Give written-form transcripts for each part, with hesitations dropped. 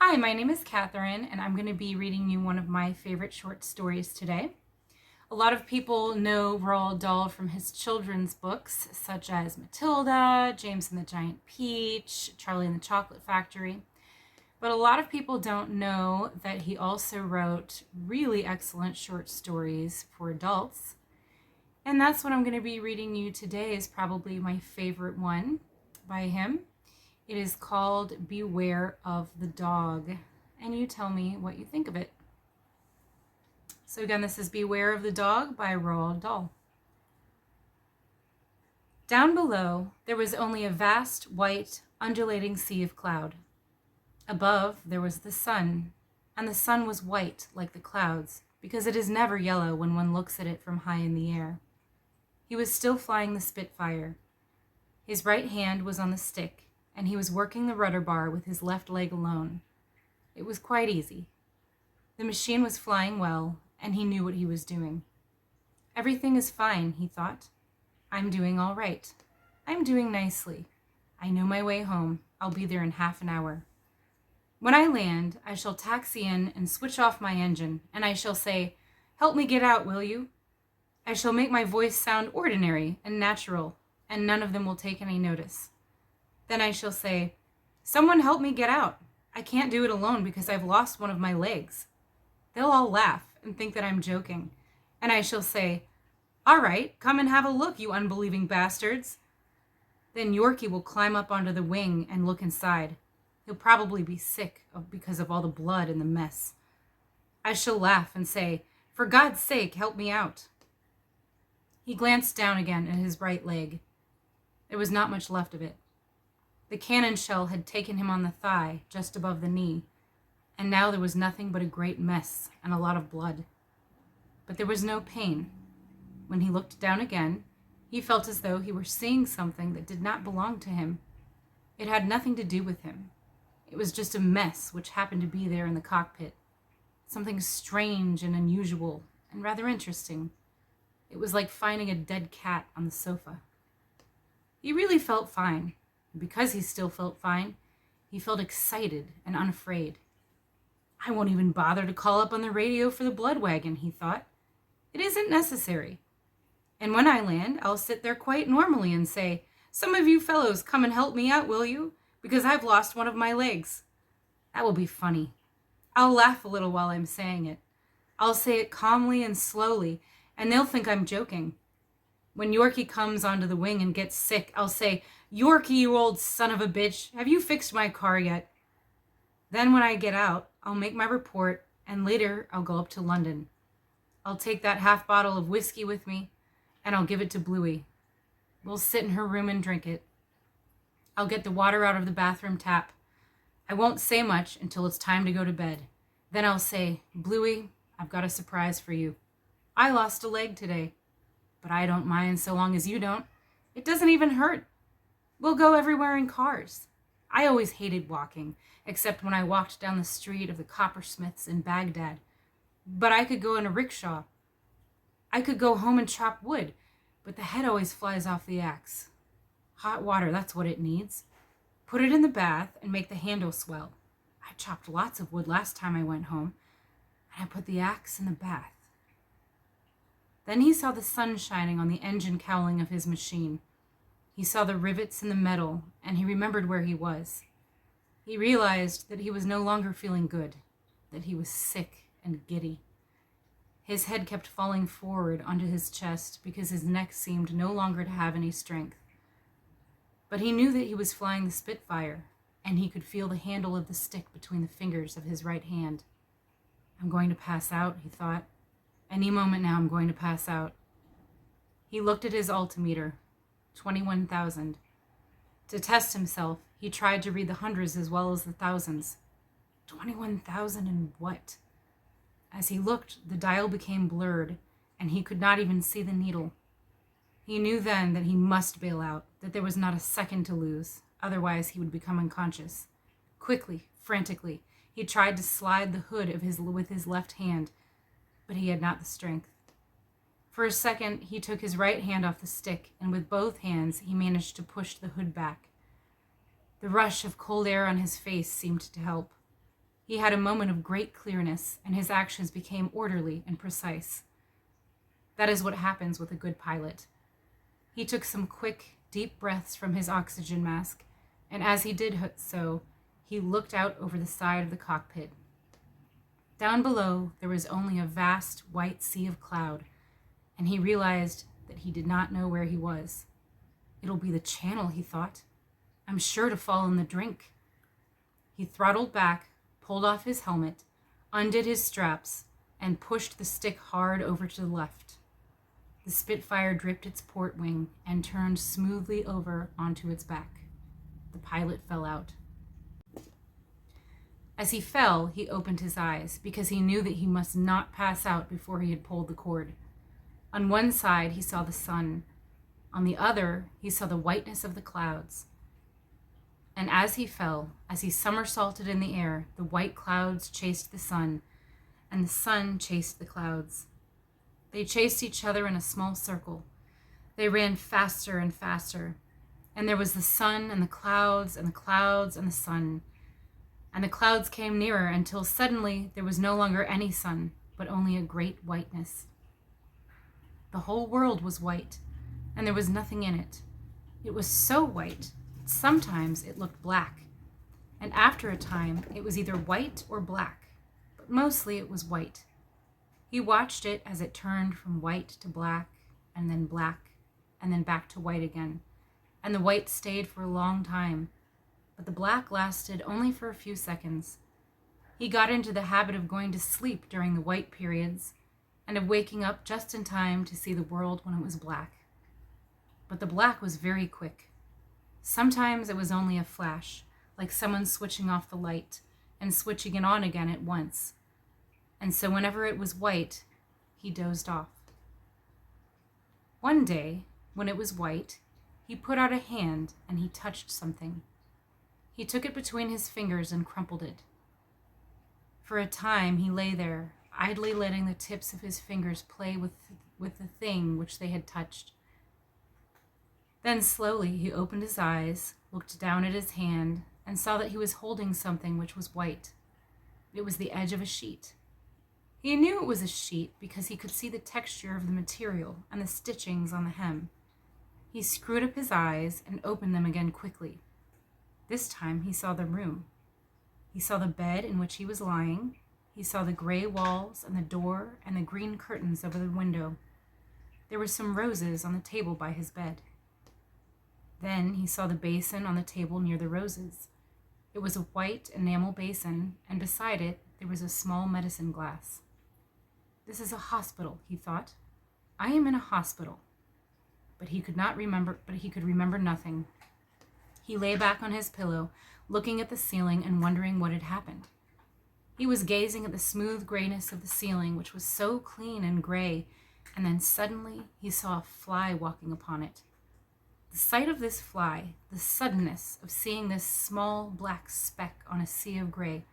Hi, my name is Catherine, and I'm going to be reading you one of my favorite short stories today. A lot of people know Roald Dahl from his children's books, such as Matilda, James and the Giant Peach, Charlie and the Chocolate Factory. But a lot of people don't know that he also wrote really excellent short stories for adults. And that's what I'm going to be reading you today is probably my favorite one by him. It is called Beware of the Dog, and you tell me what you think of it. So again, this is Beware of the Dog by Roald Dahl. Down below, there was only a vast, white, undulating sea of cloud. Above, there was the sun, and the sun was white like the clouds, because it is never yellow when one looks at it from high in the air. He was still flying the Spitfire. His right hand was on the stick, and he was working the rudder bar with his left leg alone. It was quite easy. The machine was flying well, and he knew what he was doing. Everything is fine, he thought. I'm doing all right. I'm doing nicely. I know my way home. I'll be there in half an hour. When I land, I shall taxi in and switch off my engine, and I shall say, "Help me get out, will you?" I shall make my voice sound ordinary and natural, and none of them will take any notice. Then I shall say, "Someone help me get out. I can't do it alone because I've lost one of my legs." They'll all laugh and think that I'm joking. And I shall say, "All right, come and have a look, you unbelieving bastards." Then Yorkie will climb up onto the wing and look inside. He'll probably be sick because of all the blood and the mess. I shall laugh and say, "For God's sake, help me out." He glanced down again at his right leg. There was not much left of it. The cannon shell had taken him on the thigh, just above the knee, and now there was nothing but a great mess and a lot of blood. But there was no pain. When he looked down again, he felt as though he were seeing something that did not belong to him. It had nothing to do with him. It was just a mess which happened to be there in the cockpit. Something strange and unusual and rather interesting. It was like finding a dead cat on the sofa. He really felt fine. And because he still felt fine, he felt excited and unafraid. I won't even bother to call up on the radio for the blood wagon, he thought. It isn't necessary. And when I land, I'll sit there quite normally and say, "Some of you fellows come and help me out, will you? Because I've lost one of my legs." That will be funny. I'll laugh a little while I'm saying it. I'll say it calmly and slowly, and they'll think I'm joking. When Yorkie comes onto the wing and gets sick, I'll say, "Yorkie, you old son of a bitch, have you fixed my car yet?" Then when I get out, I'll make my report, and later I'll go up to London. I'll take that half bottle of whiskey with me, and I'll give it to Bluey. We'll sit in her room and drink it. I'll get the water out of the bathroom tap. I won't say much until it's time to go to bed. Then I'll say, "Bluey, I've got a surprise for you. I lost a leg today. But I don't mind so long as you don't. It doesn't even hurt. We'll go everywhere in cars. I always hated walking, except when I walked down the street of the coppersmiths in Baghdad. But I could go in a rickshaw. I could go home and chop wood, but the head always flies off the axe. Hot water, that's what it needs. Put it in the bath and make the handle swell. I chopped lots of wood last time I went home, and I put the axe in the bath." Then he saw the sun shining on the engine cowling of his machine. He saw the rivets in the metal, and he remembered where he was. He realized that he was no longer feeling good, that he was sick and giddy. His head kept falling forward onto his chest because his neck seemed no longer to have any strength. But he knew that he was flying the Spitfire, and he could feel the handle of the stick between the fingers of his right hand. "I'm going to pass out," he thought. "Any moment now I'm going to pass out." He looked at his altimeter, 21,000. To test himself, he tried to read the hundreds as well as the thousands. 21,000 and what? As he looked, the dial became blurred, and he could not even see the needle. He knew then that he must bail out, that there was not a second to lose, otherwise he would become unconscious. Quickly, frantically, he tried to slide the hood with his left hand, but he had not the strength. For a second, he took his right hand off the stick, and with both hands, he managed to push the hood back. The rush of cold air on his face seemed to help. He had a moment of great clearness, and his actions became orderly and precise. That is what happens with a good pilot. He took some quick, deep breaths from his oxygen mask, and as he did so, he looked out over the side of the cockpit. Down below, there was only a vast white sea of cloud, and he realized that he did not know where he was. It'll be the channel, he thought. I'm sure to fall in the drink. He throttled back, pulled off his helmet, undid his straps, and pushed the stick hard over to the left. The Spitfire dripped its port wing and turned smoothly over onto its back. The pilot fell out. As he fell, he opened his eyes because he knew that he must not pass out before he had pulled the cord. On one side, he saw the sun. On the other, he saw the whiteness of the clouds. And as he fell, as he somersaulted in the air, the white clouds chased the sun, and the sun chased the clouds. They chased each other in a small circle. They ran faster and faster, and there was the sun and the clouds and the clouds and the sun. And the clouds came nearer until suddenly there was no longer any sun, but only a great whiteness. The whole world was white, and there was nothing in it. It was so white that sometimes it looked black, and after a time it was either white or black, but mostly it was white. He watched it as it turned from white to black, and then back to white again, and the white stayed for a long time, but the black lasted only for a few seconds. He got into the habit of going to sleep during the white periods, and of waking up just in time to see the world when it was black. But the black was very quick. Sometimes it was only a flash, like someone switching off the light and switching it on again at once. And so whenever it was white, he dozed off. One day, when it was white, he put out a hand and he touched something. He took it between his fingers and crumpled it. For a time he lay there, idly letting the tips of his fingers play with the thing which they had touched. Then slowly he opened his eyes, looked down at his hand, and saw that he was holding something which was white. It was the edge of a sheet. He knew it was a sheet because he could see the texture of the material and the stitchings on the hem. He screwed up his eyes and opened them again quickly. This time he saw the room. He saw the bed in which he was lying. He saw the gray walls and the door and the green curtains over the window. There were some roses on the table by his bed. Then he saw the basin on the table near the roses. It was a white enamel basin, and beside it there was a small medicine glass. This is a hospital, he thought. I am in a hospital. But he could remember nothing. He lay back on his pillow, looking at the ceiling and wondering what had happened. He was gazing at the smooth grayness of the ceiling, which was so clean and gray, and then suddenly he saw a fly walking upon it. The sight of this fly, the suddenness of seeing this small black speck on a sea of gray,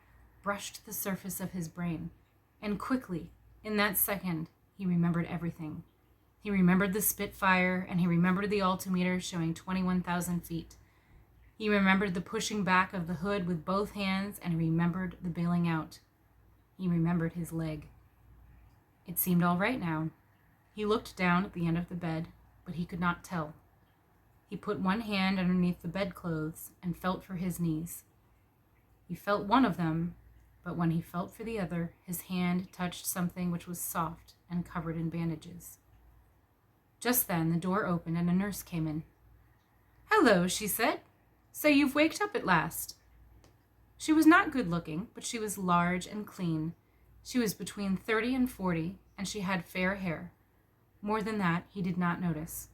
brushed the surface of his brain, and quickly, in that second, he remembered everything. He remembered the Spitfire, and he remembered the altimeter showing 21,000 feet. He remembered the pushing back of the hood with both hands, and he remembered the bailing out. He remembered his leg. It seemed all right now. He looked down at the end of the bed, but he could not tell. He put one hand underneath the bedclothes and felt for his knees. He felt one of them, but when he felt for the other, his hand touched something which was soft and covered in bandages. Just then the door opened and a nurse came in. "Hello," she said. "So you've waked up at last." She was not good looking, but she was large and clean. She was between 30 and 40, and she had fair hair. More than that, he did not notice.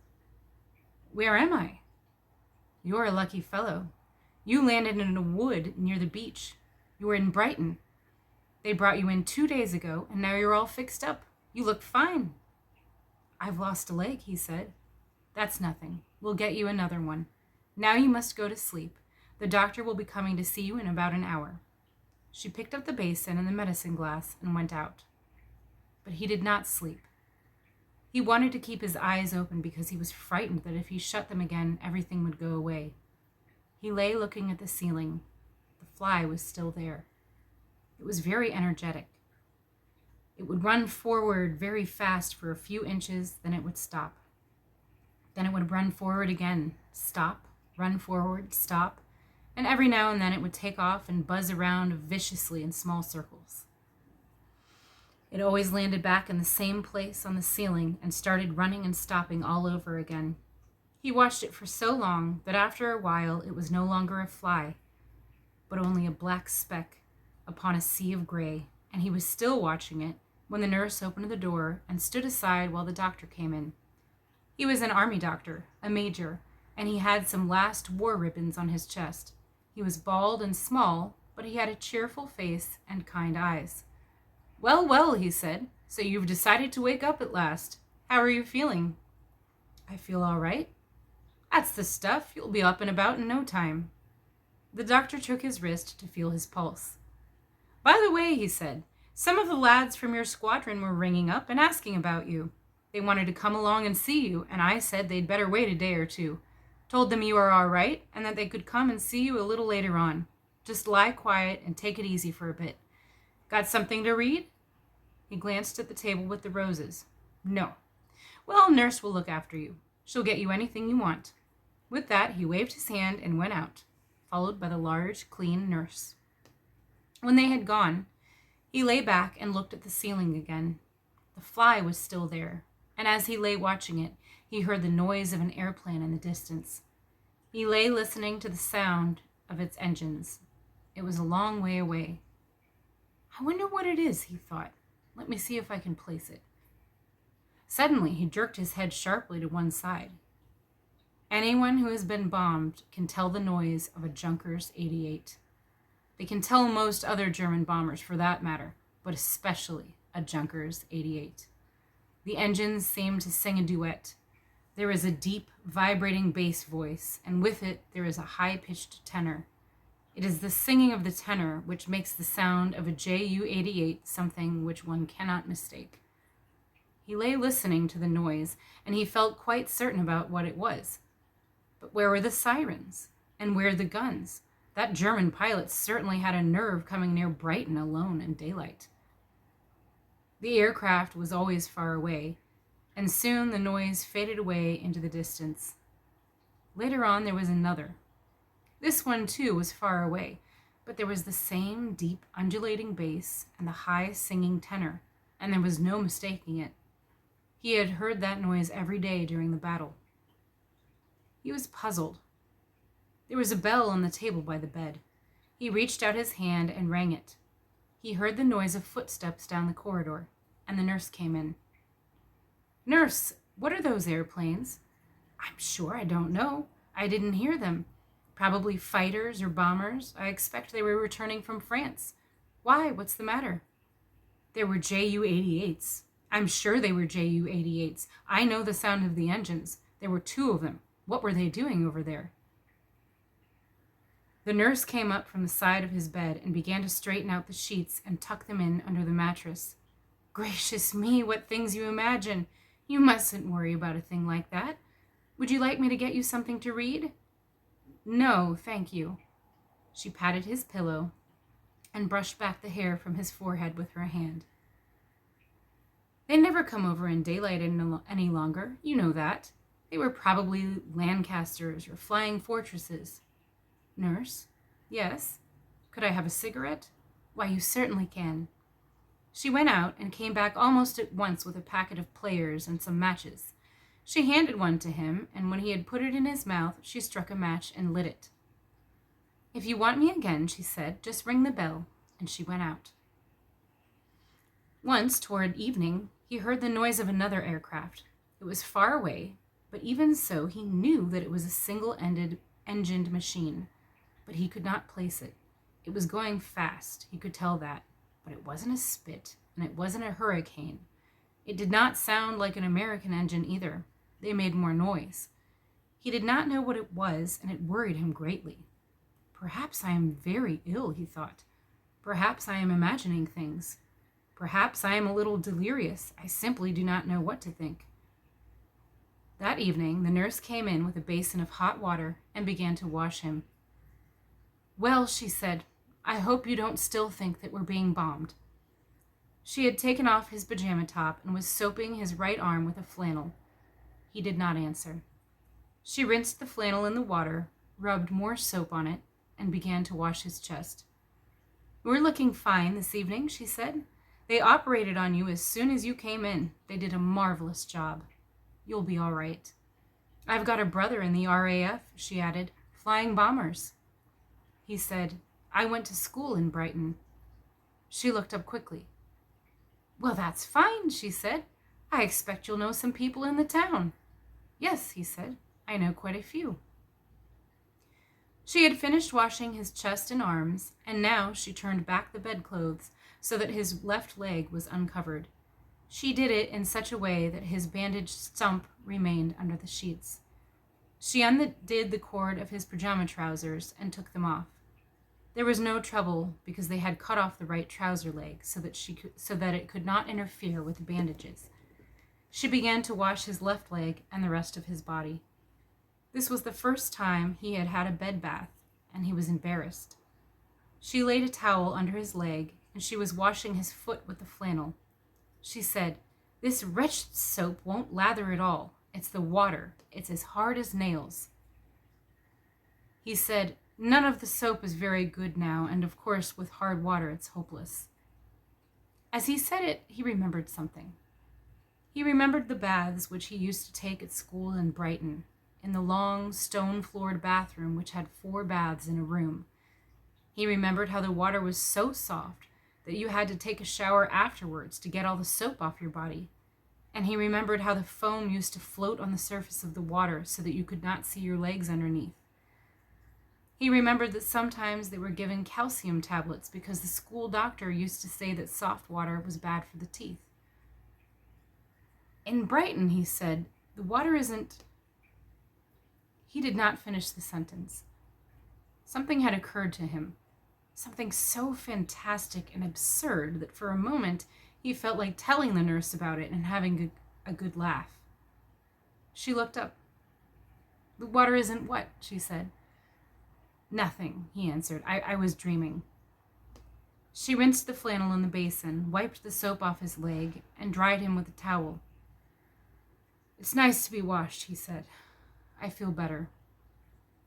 "Where am I?" "You're a lucky fellow. You landed in a wood near the beach. You were in Brighton. They brought you in 2 days ago, and now you're all fixed up. You look fine." "I've lost a leg," he said. "That's nothing. We'll get you another one. Now you must go to sleep. The doctor will be coming to see you in about an hour." She picked up the basin and the medicine glass and went out. But he did not sleep. He wanted to keep his eyes open because he was frightened that if he shut them again, everything would go away. He lay looking at the ceiling. The fly was still there. It was very energetic. It would run forward very fast for a few inches, then it would stop. Then it would run forward again, stop, run forward, stop, and every now and then it would take off and buzz around viciously in small circles. It always landed back in the same place on the ceiling and started running and stopping all over again. He watched it for so long that after a while it was no longer a fly, but only a black speck upon a sea of gray, and he was still watching it when the nurse opened the door and stood aside while the doctor came in. He was an army doctor, a major, and he had some last war ribbons on his chest. He was bald and small, but he had a cheerful face and kind eyes. "Well, well," he said, "so you've decided to wake up at last. How are you feeling?" "I feel all right." "That's the stuff. You'll be up and about in no time." The doctor took his wrist to feel his pulse. "By the way," he said, "some of the lads from your squadron were ringing up and asking about you. They wanted to come along and see you, and I said they'd better wait a day or two. Told them you are all right and that they could come and see you a little later on. Just lie quiet and take it easy for a bit. Got something to read?" He glanced at the table with the roses. "No." "Well, nurse will look after you. She'll get you anything you want." With that, he waved his hand and went out, followed by the large, clean nurse. When they had gone, he lay back and looked at the ceiling again. The fly was still there, and as he lay watching it, he heard the noise of an airplane in the distance. He lay listening to the sound of its engines. It was a long way away. "I wonder what it is," he thought. "Let me see if I can place it." Suddenly, he jerked his head sharply to one side. Anyone who has been bombed can tell the noise of a Junkers 88. They can tell most other German bombers for that matter, but especially a Junkers 88. The engines seem to sing a duet. There is a deep, vibrating bass voice, and with it there is a high-pitched tenor. It is the singing of the tenor which makes the sound of a Ju-88 something which one cannot mistake. He lay listening to the noise, and he felt quite certain about what it was. But where were the sirens? And where the guns? That German pilot certainly had a nerve coming near Brighton alone in daylight. The aircraft was always far away, and soon the noise faded away into the distance. Later on there was another. This one too was far away, but there was the same deep undulating bass and the high singing tenor, and there was no mistaking it. He had heard that noise every day during the battle. He was puzzled. There was a bell on the table by the bed. He reached out his hand and rang it. He heard the noise of footsteps down the corridor, and the nurse came in. "Nurse, what are those airplanes?" "I'm sure I don't know. I didn't hear them. Probably fighters or bombers. I expect they were returning from France. Why? What's the matter?" "There were Ju-88s. I'm sure they were Ju-88s. I know the sound of the engines. There were 2 of them. What were they doing over there?" The nurse came up from the side of his bed and began to straighten out the sheets and tuck them in under the mattress. "Gracious me, what things you imagine! You mustn't worry about a thing like that. Would you like me to get you something to read?" "No, thank you." She patted his pillow and brushed back the hair from his forehead with her hand. "They never come over in daylight any longer. You know that. They were probably Lancasters or Flying Fortresses." "Nurse?" "Yes?" "Could I have a cigarette?" "Why, you certainly can." She went out and came back almost at once with a packet of Players and some matches. She handed one to him, and when he had put it in his mouth, she struck a match and lit it. "If you want me again," she said, "just ring the bell," and she went out. Once, toward evening, he heard the noise of another aircraft. It was far away, but even so he knew that it was a single-engined machine, but he could not place it. It was going fast, he could tell that, but it wasn't a Spit, and it wasn't a Hurricane. It did not sound like an American engine either. They made more noise. He did not know what it was, and it worried him greatly. "Perhaps I am very ill," he thought. "Perhaps I am imagining things. Perhaps I am a little delirious. I simply do not know what to think." That evening, the nurse came in with a basin of hot water and began to wash him. "Well," she said, I hope you don't still think that we're being bombed." She had taken off his pajama top and was soaping his right arm with a flannel. He did not answer. She rinsed the flannel in the water, rubbed more soap on it, and began to wash his chest. "We're looking fine this evening," she said. "They operated on you as soon as you came in. They did a marvelous job. You'll be all right. I've got a brother in the RAF," she added, "flying bombers." He said, "I went to school in Brighton." She looked up quickly. "Well, that's fine," she said. "I expect you'll know some people in the town." "Yes," he said, "I know quite a few." She had finished washing his chest and arms, and now she turned back the bedclothes so that his left leg was uncovered. She did it in such a way that his bandaged stump remained under the sheets. She undid the cord of his pajama trousers and took them off. There was no trouble because they had cut off the right trouser leg so that it could not interfere with the bandages. She began to wash his left leg and the rest of his body. This was the first time he had had a bed bath, and he was embarrassed. She laid a towel under his leg, and she was washing his foot with the flannel. She said, "This wretched soap won't lather at all. It's the water. It's as hard as nails." He said, "None of the soap is very good now, and of course with hard water it's hopeless." As he said it, he remembered something. He remembered the baths which he used to take at school in Brighton, in the long, stone-floored bathroom which had 4 baths in a room. He remembered how the water was so soft that you had to take a shower afterwards to get all the soap off your body. And he remembered how the foam used to float on the surface of the water so that you could not see your legs underneath. He remembered that sometimes they were given calcium tablets because the school doctor used to say that soft water was bad for the teeth. "In Brighton," he said, "the water isn't..." He did not finish the sentence. Something had occurred to him, something so fantastic and absurd that for a moment he felt like telling the nurse about it and having a good laugh. She looked up. "The water isn't what?" she said. "Nothing," he answered. I was dreaming." She rinsed the flannel in the basin, wiped the soap off his leg, and dried him with a towel. "It's nice to be washed," he said. "I feel better."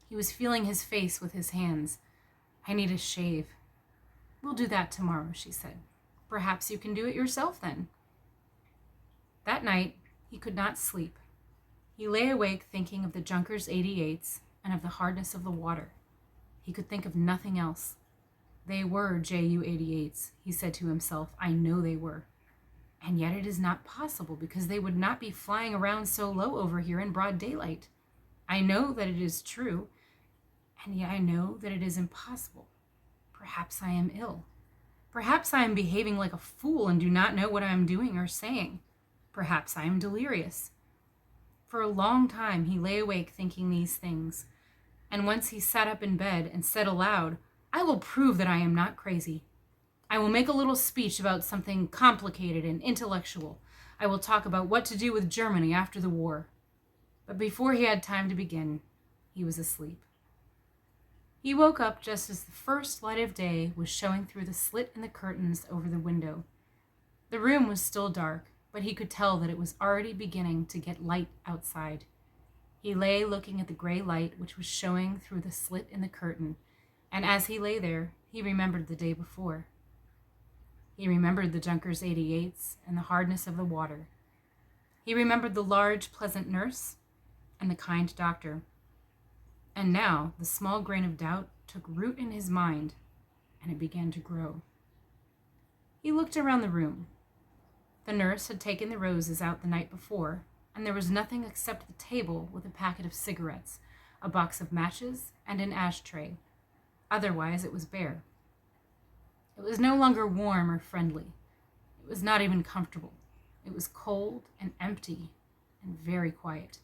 He was feeling his face with his hands. "I need a shave." "We'll do that tomorrow," she said. "Perhaps you can do it yourself then." That night, he could not sleep. He lay awake thinking of the Junkers 88s and of the hardness of the water. He could think of nothing else. "They were Ju 88s, he said to himself. "I know they were. And yet it is not possible because they would not be flying around so low over here in broad daylight. I know that it is true, and yet I know that it is impossible. Perhaps I am ill. Perhaps I am behaving like a fool and do not know what I am doing or saying. Perhaps I am delirious." For a long time he lay awake thinking these things, and once he sat up in bed and said aloud, "I will prove that I am not crazy. I will make a little speech about something complicated and intellectual. I will talk about what to do with Germany after the war." But before he had time to begin, he was asleep. He woke up just as the first light of day was showing through the slit in the curtains over the window. The room was still dark, but he could tell that it was already beginning to get light outside. He lay looking at the gray light which was showing through the slit in the curtain, and as he lay there, he remembered the day before. He remembered the Junkers 88s and the hardness of the water. He remembered the large, pleasant nurse and the kind doctor. And now the small grain of doubt took root in his mind, and it began to grow. He looked around the room. The nurse had taken the roses out the night before, and there was nothing except the table with a packet of cigarettes, a box of matches, and an ashtray. Otherwise, it was bare. It was no longer warm or friendly. It was not even comfortable. It was cold and empty and very quiet.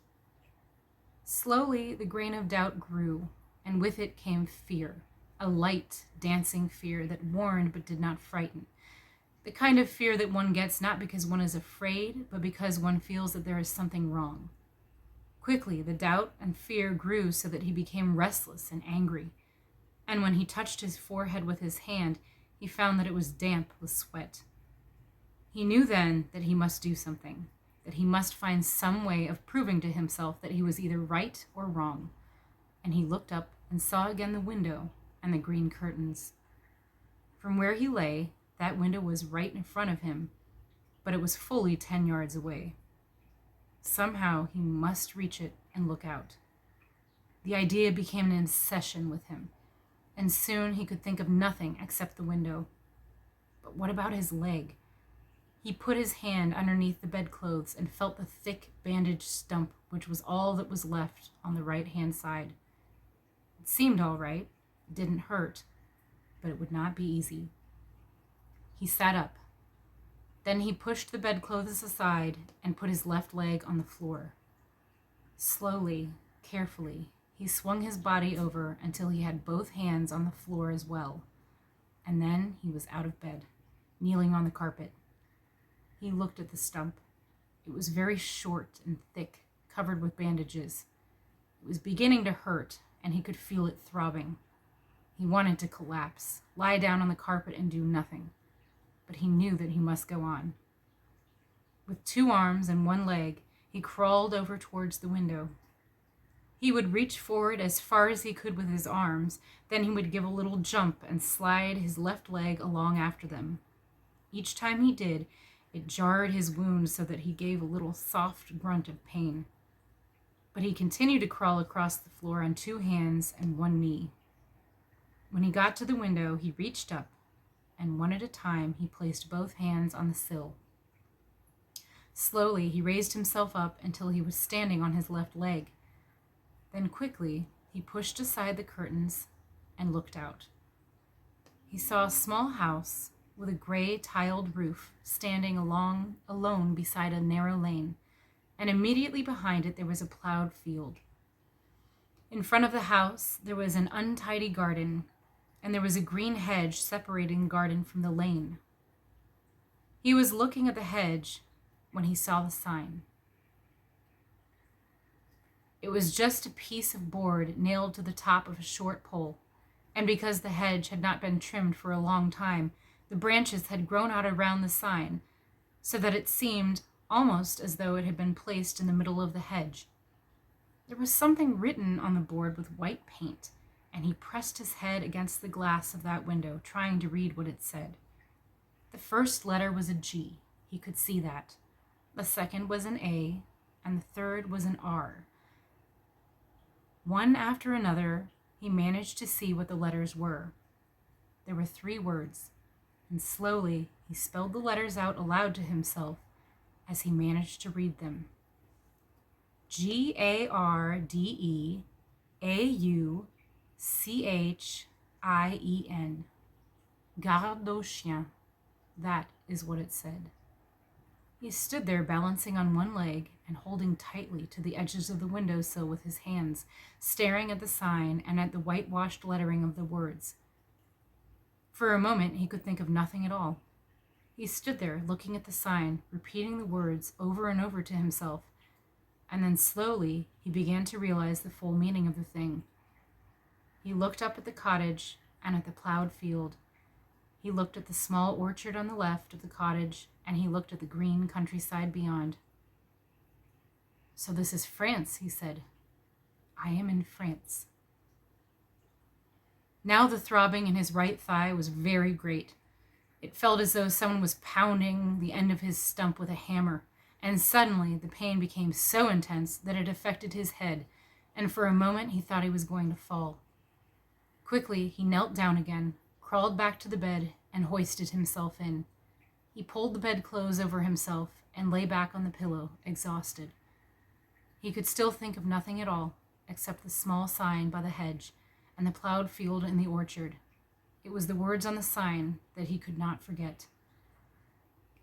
Slowly, the grain of doubt grew, and with it came fear, a light, dancing fear that warned but did not frighten. The kind of fear that one gets not because one is afraid, but because one feels that there is something wrong. Quickly, the doubt and fear grew so that he became restless and angry. and when he touched his forehead with his hand, he found that it was damp with sweat. He knew then that he must do something, that he must find some way of proving to himself that he was either right or wrong. And he looked up and saw again the window and the green curtains. From where he lay, that window was right in front of him, but it was fully 10 yards away. Somehow he must reach it and look out. The idea became an obsession with him, and soon he could think of nothing except the window. But what about his leg? He put his hand underneath the bedclothes and felt the thick bandaged stump, which was all that was left on the right-hand side. It seemed all right. It didn't hurt, but it would not be easy. He sat up. Then he pushed the bedclothes aside and put his left leg on the floor. Slowly, carefully, he swung his body over until he had both hands on the floor as well. And then he was out of bed, kneeling on the carpet. He looked at the stump. It was very short and thick, covered with bandages. It was beginning to hurt, and he could feel it throbbing. He wanted to collapse, lie down on the carpet and do nothing. But he knew that he must go on. With 2 arms and 1 leg, he crawled over towards the window. He would reach forward as far as he could with his arms, then he would give a little jump and slide his left leg along after them. Each time he did, it jarred his wound so that he gave a little soft grunt of pain. But he continued to crawl across the floor on 2 hands and 1 knee. When he got to the window, he reached up, and one at a time he placed both hands on the sill. Slowly, he raised himself up until he was standing on his left leg. Then quickly, he pushed aside the curtains and looked out. He saw a small house with a gray tiled roof standing alone beside a narrow lane, and immediately behind it there was a plowed field. In front of the house there was an untidy garden, and there was a green hedge separating the garden from the lane. He was looking at the hedge when he saw the sign. It was just a piece of board nailed to the top of a short pole, and because the hedge had not been trimmed for a long time, the branches had grown out around the sign, so that it seemed almost as though it had been placed in the middle of the hedge. There was something written on the board with white paint, and he pressed his head against the glass of that window, trying to read what it said. The first letter was a G. He could see that. The second was an A, and the third was an R. One after another, he managed to see what the letters were. There were 3 words, and slowly he spelled the letters out aloud to himself as he managed to read them. Gardocien. Gardocien. That is what it said. He stood there balancing on 1 leg and holding tightly to the edges of the windowsill with his hands, staring at the sign and at the whitewashed lettering of the words. For a moment he could think of nothing at all. He stood there looking at the sign, repeating the words over and over to himself, and then slowly he began to realize the full meaning of the thing. He looked up at the cottage and at the plowed field. He looked at the small orchard on the left of the cottage, and he looked at the green countryside beyond. "So this is France," he said. "I am in France." Now the throbbing in his right thigh was very great. It felt as though someone was pounding the end of his stump with a hammer, and suddenly the pain became so intense that it affected his head, and for a moment he thought he was going to fall. Quickly he knelt down again, crawled back to the bed, and hoisted himself in. He pulled the bedclothes over himself and lay back on the pillow, exhausted. He could still think of nothing at all, except the small sign by the hedge and the plowed field in the orchard. It was the words on the sign that he could not forget.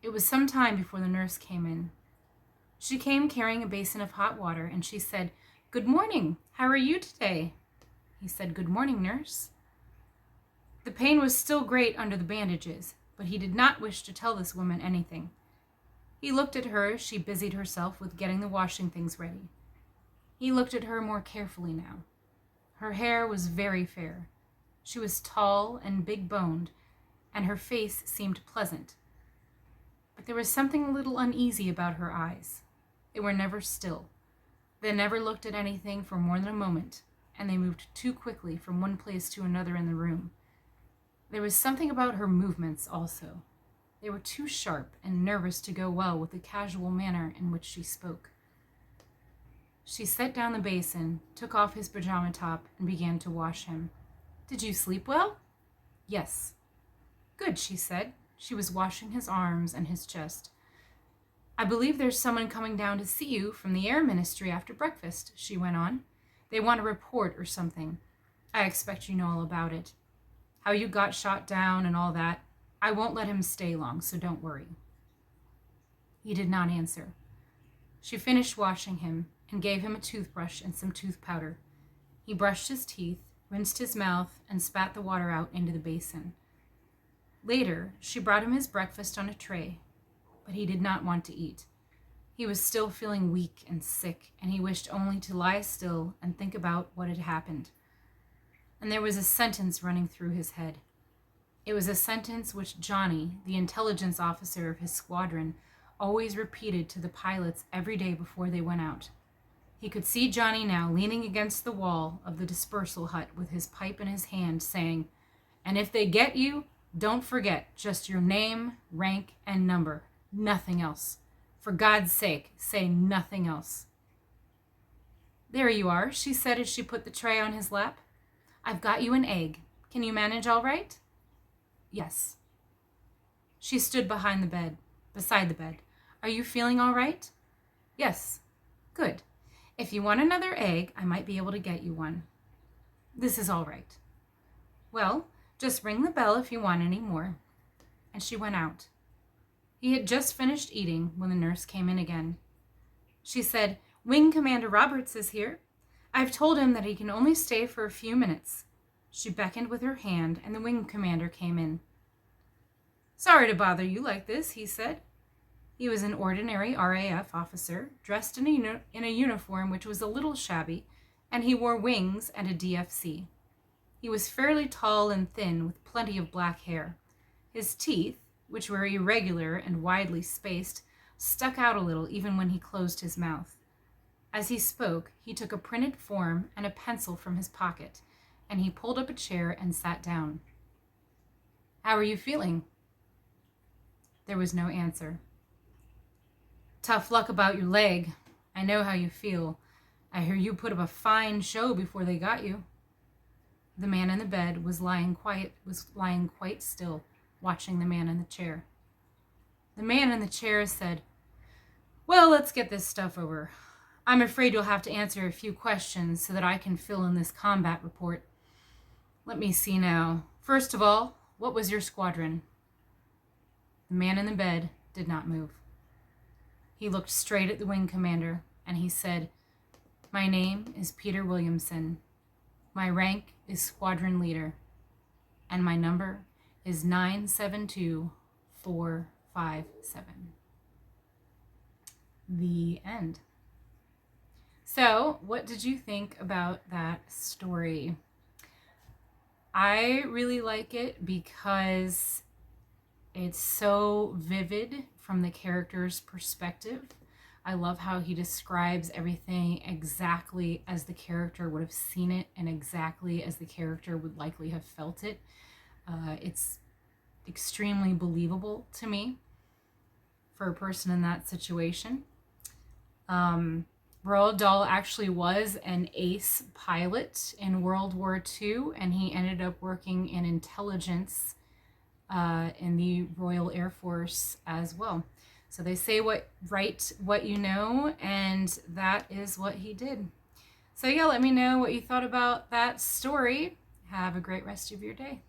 It was some time before the nurse came in. She came carrying a basin of hot water, and she said, "Good morning. How are you today?" He said, "Good morning, nurse." The pain was still great under the bandages, but he did not wish to tell this woman anything. He looked at her as she busied herself with getting the washing things ready. He looked at her more carefully now. Her hair was very fair. She was tall and big-boned, and her face seemed pleasant. But there was something a little uneasy about her eyes. They were never still. They never looked at anything for more than a moment, and they moved too quickly from one place to another in the room. There was something about her movements also. They were too sharp and nervous to go well with the casual manner in which she spoke. She set down the basin, took off his pajama top, and began to wash him. "Did you sleep well?" "Yes." "Good," she said. She was washing his arms and his chest. "I believe there's someone coming down to see you from the Air Ministry after breakfast," she went on. "They want a report or something. I expect you know all about it. How you got shot down and all that. I won't let him stay long, so don't worry." He did not answer. She finished washing him and gave him a toothbrush and some tooth powder. He brushed his teeth, rinsed his mouth, and spat the water out into the basin. Later, she brought him his breakfast on a tray, but he did not want to eat. He was still feeling weak and sick, and he wished only to lie still and think about what had happened. And there was a sentence running through his head. It was a sentence which Johnny, the intelligence officer of his squadron, always repeated to the pilots every day before they went out. He could see Johnny now leaning against the wall of the dispersal hut with his pipe in his hand, saying, "And if they get you, don't forget just your name, rank, and number. Nothing else. For God's sake, say nothing else." "There you are," she said as she put the tray on his lap. "I've got you an egg. Can you manage all right?" "Yes." She stood beside the bed. "Are you feeling all right?" "Yes." "Good. If you want another egg, I might be able to get you one." "This is all right." "Well, just ring the bell if you want any more." And she went out. He had just finished eating when the nurse came in again. She said, "Wing Commander Roberts is here. I've told him that he can only stay for a few minutes." She beckoned with her hand, and the wing commander came in. "Sorry to bother you like this," he said. He was an ordinary RAF officer, dressed in a uniform which was a little shabby, and he wore wings and a DFC. He was fairly tall and thin, with plenty of black hair. His teeth, which were irregular and widely spaced, stuck out a little even when he closed his mouth. As he spoke, he took a printed form and a pencil from his pocket, and he pulled up a chair and sat down. "How are you feeling?" There was no answer. "Tough luck about your leg. I know how you feel. I hear you put up a fine show before they got you." The man in the bed was lying quite still, watching the man in the chair. The man in the chair said, "Well, let's get this stuff over. I'm afraid you'll have to answer a few questions so that I can fill in this combat report. Let me see now. First of all, what was your squadron?" The man in the bed did not move. He looked straight at the wing commander, and he said, "My name is Peter Williamson. My rank is squadron leader, and my number is 972457. The end. So, what did you think about that story? I really like it because it's so vivid from the character's perspective. I love how he describes everything exactly as the character would have seen it and exactly as the character would likely have felt it. It's extremely believable to me for a person in that situation. Roald Dahl actually was an ace pilot in World War II, and he ended up working in intelligence in the Royal Air Force as well. So they say write what you know, and that is what he did. So yeah, let me know what you thought about that story. Have a great rest of your day.